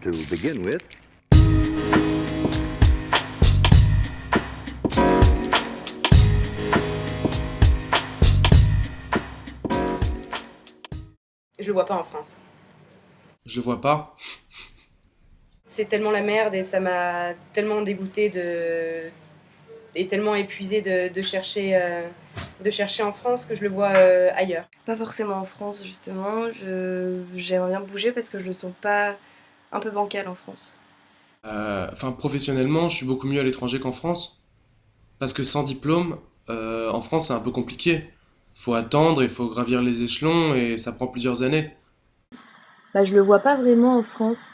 to begin with. Je le vois pas en France. Je vois pas. C'est tellement la merde et ça m'a tellement dégoûtée et tellement épuisée de chercher en France que je le vois ailleurs. Pas forcément en France justement, j'aimerais bien bouger parce que je le sens pas un peu bancal en France. Professionnellement, je suis beaucoup mieux à l'étranger qu'en France. Parce que sans diplôme, en France, c'est un peu compliqué. Faut attendre, il faut gravir les échelons et ça prend plusieurs années. Bah je le vois pas vraiment en France.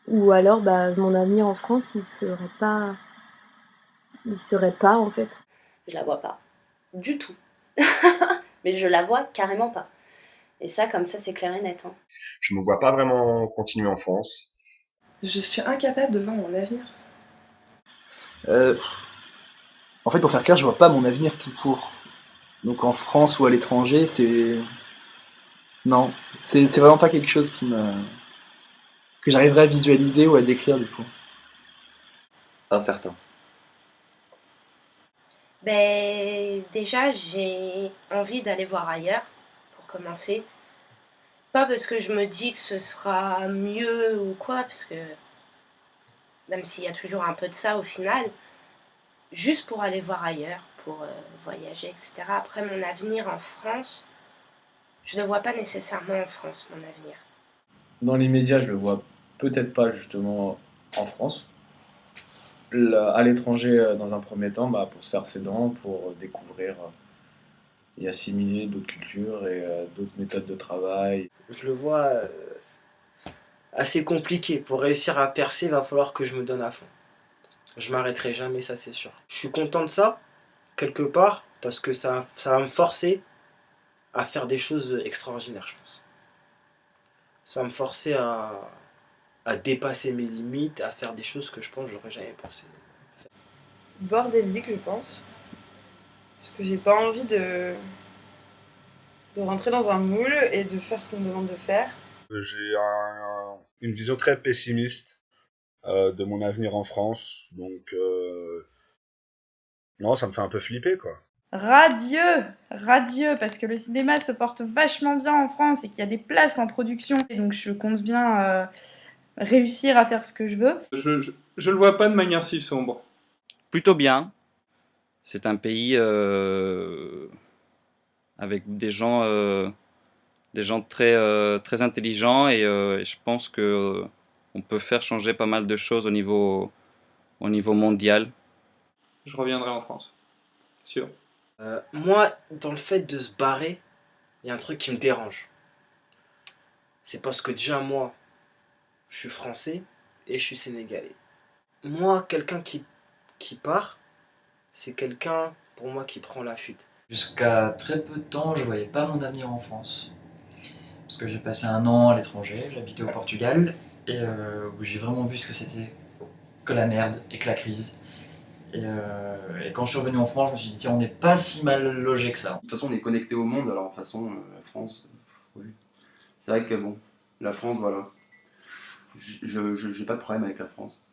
Ou alors mon avenir en France il serait pas en fait. Je la vois pas. Du tout. Mais je la vois carrément pas. Et ça, comme ça, c'est clair et net. Hein. Je me vois pas vraiment continuer en France. Je suis incapable de voir mon avenir. Euh, En fait, pour faire clair, je vois pas mon avenir tout court. Donc en France ou à l'étranger, c'est... Non, c'est vraiment pas quelque chose que j'arriverais à visualiser ou à décrire du coup. Incertain. Ben, déjà, j'ai envie d'aller voir ailleurs, pour commencer. Pas parce que je me dis que ce sera mieux ou quoi, parce que même s'il y a toujours un peu de ça au final, juste pour aller voir ailleurs, pour voyager, etc. Après, mon avenir en France, je ne le vois pas nécessairement en France, mon avenir. Dans les médias, je le vois peut-être pas justement en France. À l'étranger, dans un premier temps, pour se faire ses dents, pour découvrir et assimiler d'autres cultures et d'autres méthodes de travail. Je le vois assez compliqué. Pour réussir à percer, il va falloir que je me donne à fond. Je m'arrêterai jamais, ça c'est sûr. Je suis content de ça, quelque part, parce que ça va me forcer à faire des choses extraordinaires, je pense. Ça va me forcer à dépasser mes limites, à faire des choses que je pense que j'aurais jamais pensé. Bordélique, je pense. Parce que j'ai pas envie de rentrer dans un moule et de faire ce qu'on me demande de faire. J'ai une vision très pessimiste de mon avenir en France, donc non, ça me fait un peu flipper, quoi. Radieux, radieux, parce que le cinéma se porte vachement bien en France et qu'il y a des places en production. Et donc je compte bien réussir à faire ce que je veux. Je le vois pas de manière si sombre. Plutôt bien. C'est un pays avec des gens très intelligents et je pense que on peut faire changer pas mal de choses au niveau mondial. Je reviendrai en France, sûr. Moi, dans le fait de se barrer, il y a un truc qui me dérange. C'est parce que déjà moi, je suis français et je suis sénégalais. Moi, quelqu'un qui part, c'est quelqu'un pour moi qui prend la fuite. Jusqu'à très peu de temps, je voyais pas mon avenir en France. Parce que j'ai passé un an à l'étranger, j'habitais au Portugal, et où j'ai vraiment vu ce que c'était que la merde et que la crise. Et quand je suis revenu en France, je me suis dit, tiens, on n'est pas si mal logé que ça. De toute façon, on est connecté au monde, alors de toute façon, la France, oui. C'est vrai que bon, la France, voilà. J'ai pas de problème avec la France.